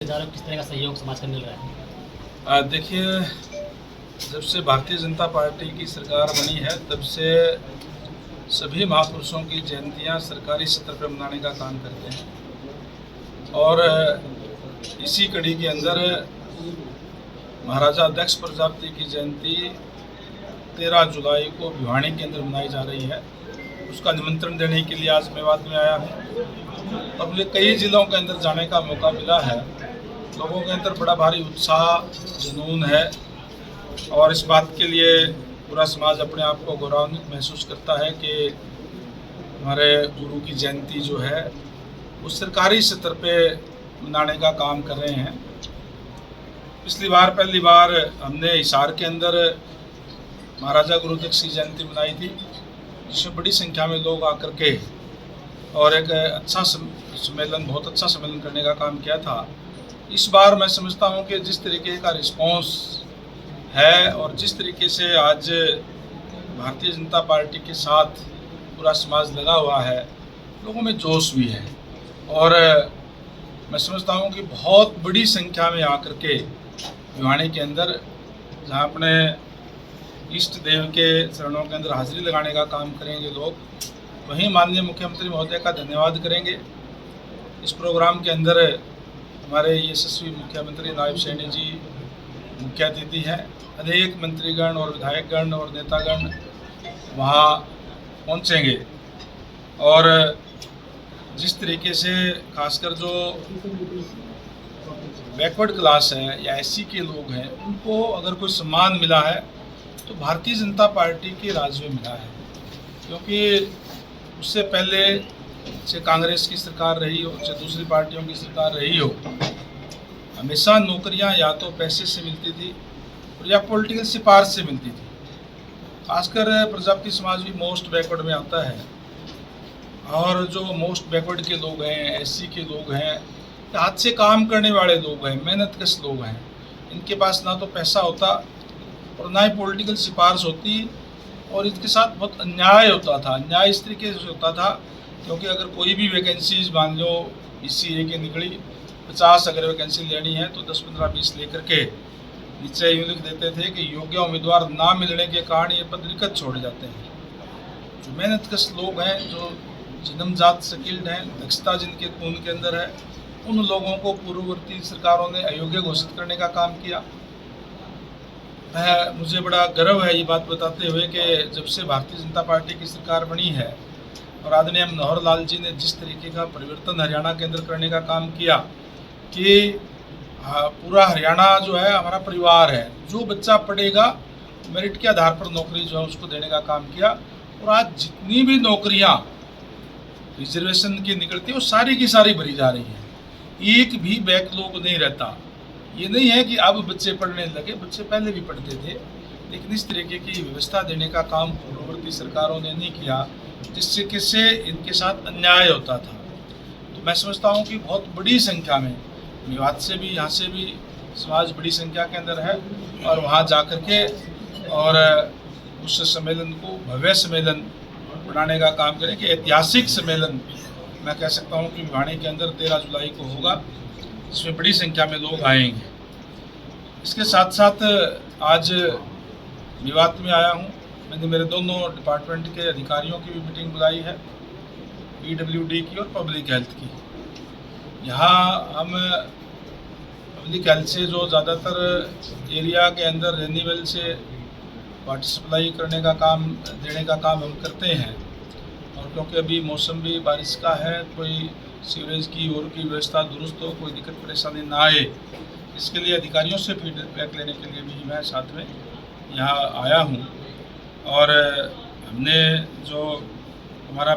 किस तरह का सहयोग समाज का मिल रहा है? देखिए, जब से भारतीय जनता पार्टी की सरकार बनी है तब से सभी महापुरुषों की जयंतियां सरकारी स्तर पर मनाने का काम करते हैं और इसी कड़ी के अंदर महाराजा अध्यक्ष प्रजापति की जयंती 13 जुलाई को भिवानी के अंदर मनाई जा रही है। उसका निमंत्रण देने के लिए आज मेवात में आया हूँ और मुझे कई जिलों के अंदर जाने का मौका मिला है। लोगों के अंदर बड़ा भारी उत्साह जुनून है और इस बात के लिए पूरा समाज अपने आप को गौरवान्वित महसूस करता है कि हमारे गुरु की जयंती जो है वो सरकारी स्तर पे मनाने का काम कर रहे हैं। पिछली बार पहली बार हमने हिसार के अंदर महाराजा गुरुदत्त की जयंती मनाई थी, जिसमें बड़ी संख्या में लोग आकर के और एक अच्छा सम्मेलन, बहुत अच्छा सम्मेलन करने का काम किया था। इस बार मैं समझता हूं कि जिस तरीके का रिस्पांस है और जिस तरीके से आज भारतीय जनता पार्टी के साथ पूरा समाज लगा हुआ है, लोगों में जोश भी है और मैं समझता हूं कि बहुत बड़ी संख्या में आकर के भिवानी के अंदर जहां अपने इष्ट देव के चरणों के अंदर हाजिरी लगाने का काम करेंगे लोग, वहीं माननीय मुख्यमंत्री महोदय का धन्यवाद करेंगे। इस प्रोग्राम के अंदर हमारे यशस्वी मुख्यमंत्री नायब सैनी जी मुख्य अतिथि हैं। अनेक मंत्रीगण और विधायकगण और नेतागण वहाँ पहुँचेंगे और जिस तरीके से खासकर जो बैकवर्ड क्लास है या एससी के लोग हैं, उनको अगर कोई सम्मान मिला है तो भारतीय जनता पार्टी के राज में मिला है, क्योंकि उससे पहले चाहे कांग्रेस की सरकार रही हो, चाहे दूसरी पार्टियों की सरकार रही हो, हमेशा नौकरियां या तो पैसे से मिलती थी और या पॉलिटिकल सिफारिश से मिलती थी। खासकर प्रजापति समाज भी मोस्ट बैकवर्ड में आता है और जो मोस्ट बैकवर्ड के लोग हैं, एससी के लोग हैं, हाथ से काम करने वाले लोग हैं, मेहनतकश लोग हैं, इनके पास ना तो पैसा होता और ना ही पॉलिटिकल सिफारिश होती और इसके साथ बहुत अन्याय होता था। अन्याय इस तरीके से होता था क्योंकि अगर कोई भी वैकेंसीज मान लो BCA की निकली, 50 अगर वैकेंसी लेनी है तो 10, 15, 20 लेकर के नीचे यूँ लिख देते थे कि योग्य उम्मीदवार ना मिलने के कारण ये पद रिक्त छोड़ जाते हैं। जो मेहनतकश लोग हैं, जो जन्मजात स्किल्ड हैं, दक्षता जिनके खून के अंदर है, उन लोगों को पूर्ववर्ती सरकारों ने अयोग्य घोषित करने का काम किया। मुझे बड़ा गर्व है ये बात बताते हुए कि जब से भारतीय जनता पार्टी की सरकार बनी है और आदरणीय मनोहर लाल जी ने जिस तरीके का परिवर्तन हरियाणा के अंदर करने का काम किया कि पूरा हरियाणा जो है हमारा परिवार है, जो बच्चा पढ़ेगा मेरिट के आधार पर नौकरी जो है उसको देने का काम किया और आज जितनी भी नौकरियां रिजर्वेशन की निकलती है वो सारी की सारी भरी जा रही हैं। एक भी बैकलॉग नहीं रहता। ये नहीं है कि अब बच्चे पढ़ने लगे, बच्चे पहले भी पढ़ते थे, लेकिन इस तरीके की व्यवस्था देने का काम पूर्ववर्ती सरकारों ने नहीं किया, जिससे इनके साथ अन्याय होता था। तो मैं समझता हूँ कि बहुत बड़ी संख्या में मेवात से भी, यहाँ से भी समाज बड़ी संख्या के अंदर है और वहाँ जा कर के और उस सम्मेलन को भव्य सम्मेलन बनाने का काम करें कि ऐतिहासिक सम्मेलन मैं कह सकता हूँ कि भिवानी के अंदर 13 जुलाई को होगा, जिसमें बड़ी संख्या में लोग आएंगे। इसके साथ साथ आज मेवात में आया हूँ, मैंने मेरे दोनों डिपार्टमेंट के अधिकारियों की भी मीटिंग बुलाई है, PWD की और पब्लिक हेल्थ की। यहाँ हम पब्लिक हेल्थ से जो ज़्यादातर एरिया के अंदर रेन्यूएबल से वाटर सप्लाई करने का काम, देने का काम हम करते हैं और क्योंकि अभी मौसम भी बारिश का है, कोई सीवरेज की और की व्यवस्था दुरुस्त हो, कोई दिक्कत परेशानी ना आए, इसके लिए अधिकारियों से फीडबैक लेने के लिए भी मैं साथ में यहाँ आया हूँ। और हमने जो हमारा